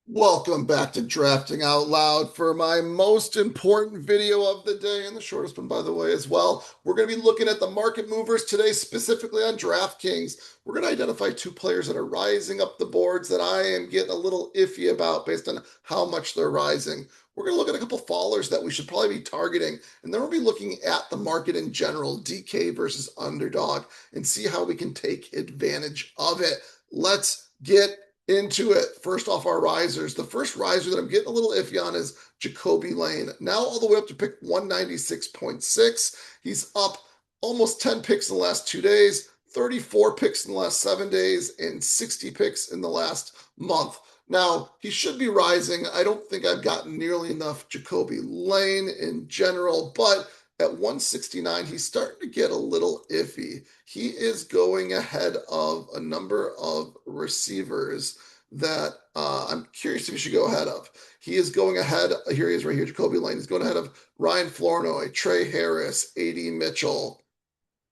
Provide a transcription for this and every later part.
Welcome back to Drafting Out Loud for my most important video of the day, and the shortest one, by the way, as well. We're going to be looking at the market movers today, specifically on DraftKings. We're going to identify two players that are rising up the boards that I am getting a little iffy about based on how much they're rising. We're going to look at a couple fallers that we should probably be targeting, and then we'll be looking at the market in general, DK versus underdog, and see how we can take advantage of it. Let's get into it. First off, our risers. The first riser that I'm getting a little iffy on is Jacoby Lane. Now all the way up to pick 196.6. He's up almost 10 picks in the last 2 days, 34 picks in the last 7 days, and 60 picks in the last month. Now, he should be rising. I don't think I've gotten nearly enough Jacoby Lane in general, but at 169, he's starting to get a little iffy. He is going ahead of a number of receivers that I'm curious if he should go ahead of. He is going ahead. Here he is right here. Jacoby Lane is going ahead of Ryan Flournoy, Trey Harris, A.D. Mitchell,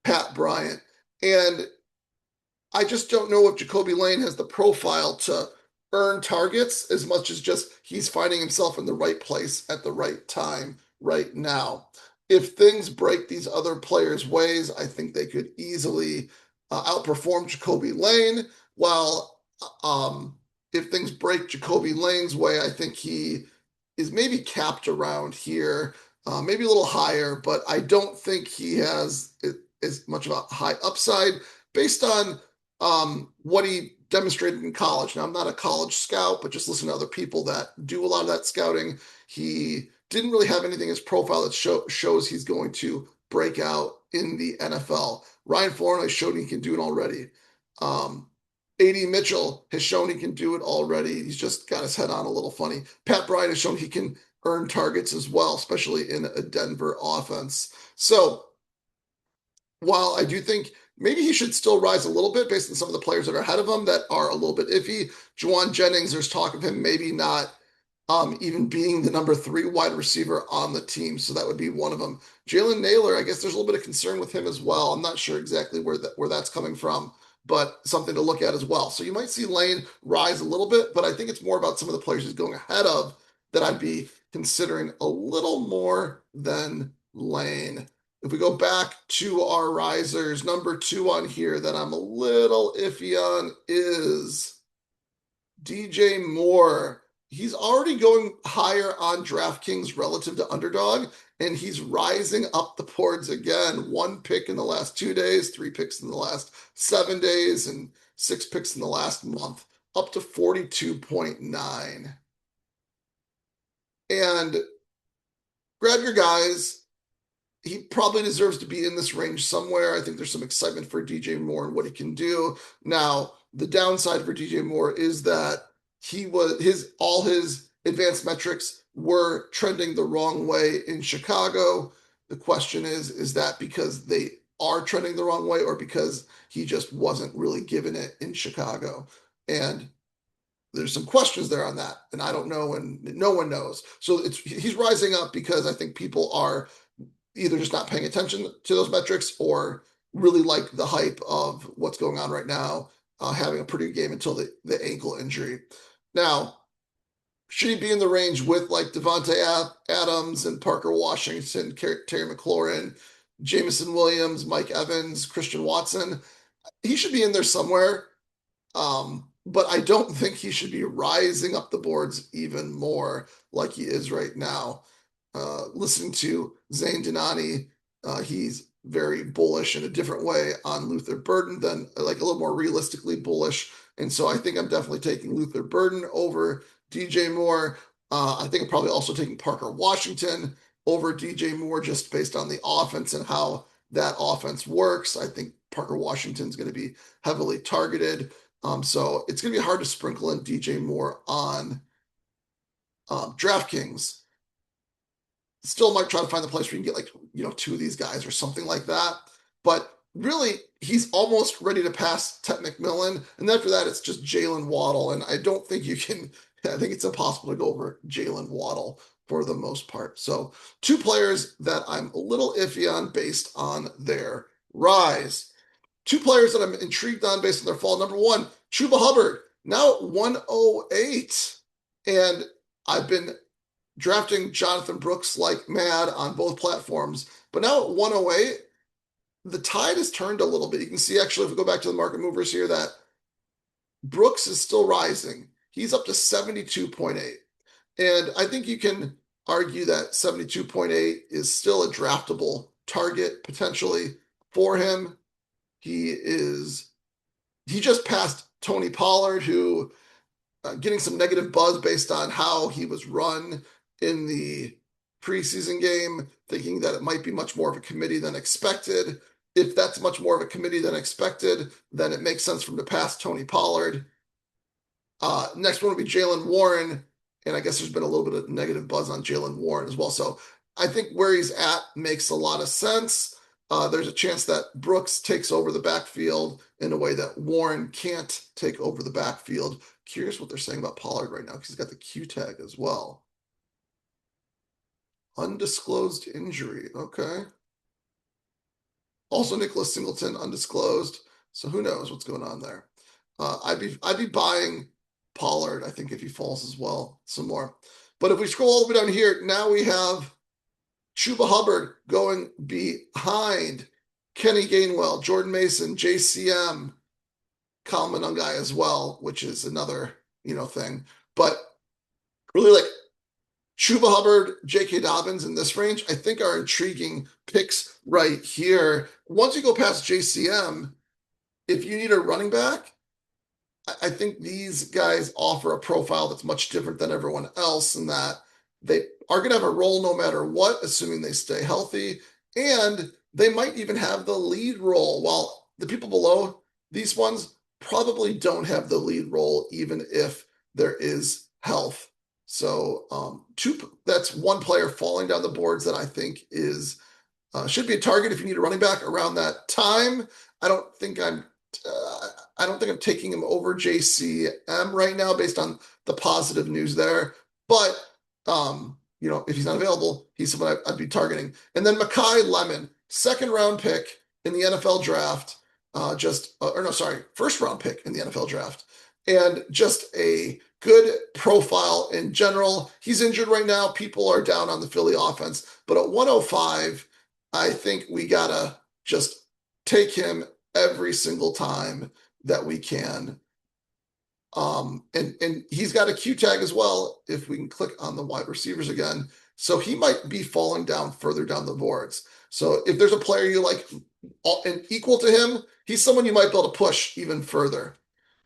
Pat Bryant. And I just don't know if Jacoby Lane has the profile to earn targets as much as just he's finding himself in the right place at the right time right now. If things break these other players' ways, I think they could easily outperform Jacoby Lane. While if things break Jacoby Lane's way, I think he is maybe capped around here, maybe a little higher, but I don't think he has as much of a high upside based on what he demonstrated in college. Now, I'm not a college scout, but just listen to other people that do a lot of that scouting. He didn't really have anything in his profile that shows he's going to break out in the NFL. Ryan Flournoy showed he can do it already. A.D. Mitchell has shown he can do it already. He's just got his head on a little funny. Pat Bryant has shown he can earn targets as well, especially in a Denver offense. So while I do think maybe he should still rise a little bit based on some of the players that are ahead of him that are a little bit iffy. Jauan Jennings, there's talk of him maybe not even being the number 3 wide receiver on the team. So that would be one of them. Jalen Nailor, I guess there's a little bit of concern with him as well. I'm not sure exactly where that's coming from, but something to look at as well. So you might see Lane rise a little bit, but I think it's more about some of the players he's going ahead of that I'd be considering a little more than Lane. If we go back to our risers, number 2 on here that I'm a little iffy on is DJ Moore. He's already going higher on DraftKings relative to underdog, and he's rising up the boards again. 1 pick in the last 2 days, 3 picks in the last 7 days, and 6 picks in the last month, up to 42.9. And grab your guys. He probably deserves to be in this range somewhere. I think there's some excitement for DJ Moore and what he can do. Now, the downside for DJ Moore is that all his advanced metrics were trending the wrong way in Chicago. The question is that because they are trending the wrong way or because he just wasn't really given it in Chicago? And there's some questions there on that, and I don't know, and no one knows. So he's rising up because I think people are either just not paying attention to those metrics or really like the hype of what's going on right now, having a pretty good game until the ankle injury. Now, should he be in the range with like Devontae Adams and Parker Washington, Terry McLaurin, Jameson Williams, Mike Evans, Christian Watson? He should be in there somewhere. But I don't think he should be rising up the boards even more like he is right now. Listening to Zane Denani, he's very bullish in a different way on Luther Burden than like a little more realistically bullish. And so I think I'm definitely taking Luther Burden over DJ Moore. I think I'm probably also taking Parker Washington over DJ Moore just based on the offense and how that offense works. I think Parker Washington's going to be heavily targeted. So it's going to be hard to sprinkle in DJ Moore on DraftKings. Still might try to find the place where you can get like 2 of these guys or something like that. But really, he's almost ready to pass Ted McMillan. And after that, it's just Jalen Waddle. And I don't think you can, I think it's impossible to go over Jalen Waddle for the most part. So 2 players that I'm a little iffy on based on their rise. 2 players that I'm intrigued on based on their fall. Number 1, Chuba Hubbard, now 108. And I've been drafting Jonathan Brooks like mad on both platforms. But now at 108, the tide has turned a little bit. You can see actually, if we go back to the market movers here, that Brooks is still rising. He's up to 72.8. And I think you can argue that 72.8 is still a draftable target potentially for him. He just passed Tony Pollard, who getting some negative buzz based on how he was run in the preseason game, thinking that it might be much more of a committee than expected. If that's much more of a committee than expected, then it makes sense for him to pass Tony Pollard. Next one would be Jaylen Warren, and I guess there's been a little bit of negative buzz on Jaylen Warren as well. So I think where he's at makes a lot of sense. There's a chance that Brooks takes over the backfield in a way that Warren can't take over the backfield. Curious what they're saying about Pollard right now because he's got the Q tag as well. Undisclosed injury. Okay. Also, Nicholas Singleton undisclosed. So who knows what's going on there? I'd be buying Pollard, I think, if he falls as well, some more. But if we scroll all the way down here, now we have Chuba Hubbard going behind Kenny Gainwell, Jordan Mason, JCM, Kyle Monangai as well, which is another, thing. But really like Chuba Hubbard, J.K. Dobbins in this range, I think are intriguing picks right here. Once you go past JCM, if you need a running back, I think these guys offer a profile that's much different than everyone else in that they are going to have a role no matter what, assuming they stay healthy. And they might even have the lead role, while the people below these ones probably don't have the lead role, even if there is health. So that's one player falling down the boards that I think is should be a target if you need a running back around that time. I don't think I'm taking him over JCM right now based on the positive news there. But if he's not available, he's someone I'd be targeting. And then Makai Lemon, second round pick in the NFL draft. First round pick in the NFL draft. And just a good profile in general. He's injured right now. People are down on the Philly offense. But at 105, I think we got to just take him every single time that we can. And he's got a Q tag as well, if we can click on the wide receivers again. So he might be falling down further down the boards. So if there's a player you like and equal to him, he's someone you might be able to push even further,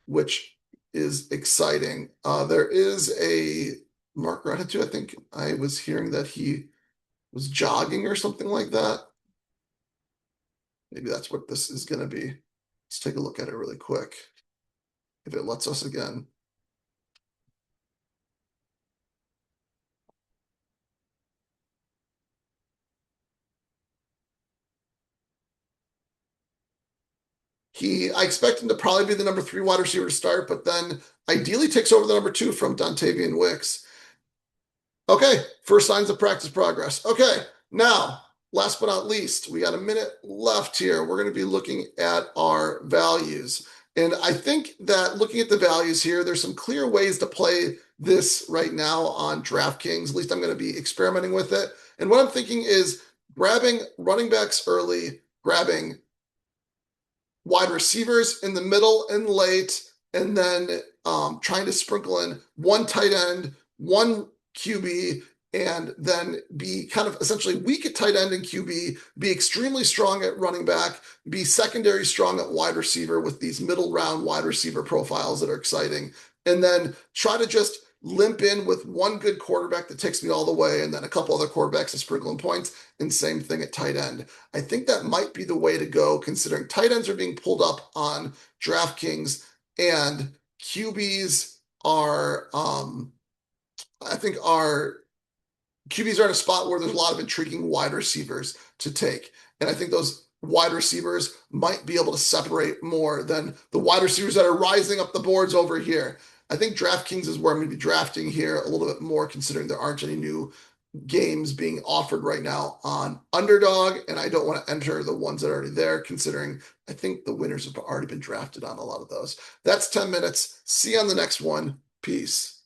which is exciting. There is a Mark Rennetu. I think I was hearing that he was jogging or something like that. Maybe that's what this is going to be. Let's take a look at it really quick. If it lets us again. I expect him to probably be the number 3 wide receiver to start, but then ideally takes over the number 2 from Dontavian Wicks. Okay, first signs of practice progress. Okay, now, last but not least, we got a minute left here. We're going to be looking at our values. And I think that looking at the values here, there's some clear ways to play this right now on DraftKings. At least I'm going to be experimenting with it. And what I'm thinking is grabbing running backs early, grabbing wide receivers in the middle and late, and then trying to sprinkle in one tight end, one QB, and then be kind of essentially weak at tight end and QB, be extremely strong at running back, be secondary strong at wide receiver with these middle round wide receiver profiles that are exciting, and then try to just limp in with one good quarterback that takes me all the way, and then a couple other quarterbacks to sprinkle in points, and same thing at tight end. I think that might be the way to go, considering tight ends are being pulled up on DraftKings, and QBs are, our QBs are in a spot where there's a lot of intriguing wide receivers to take. And I think those wide receivers might be able to separate more than the wide receivers that are rising up the boards over here. I think DraftKings is where I'm going to be drafting here a little bit more, considering there aren't any new games being offered right now on Underdog, and I don't want to enter the ones that are already there, considering I think the winners have already been drafted on a lot of those. That's 10 minutes. See you on the next one. Peace.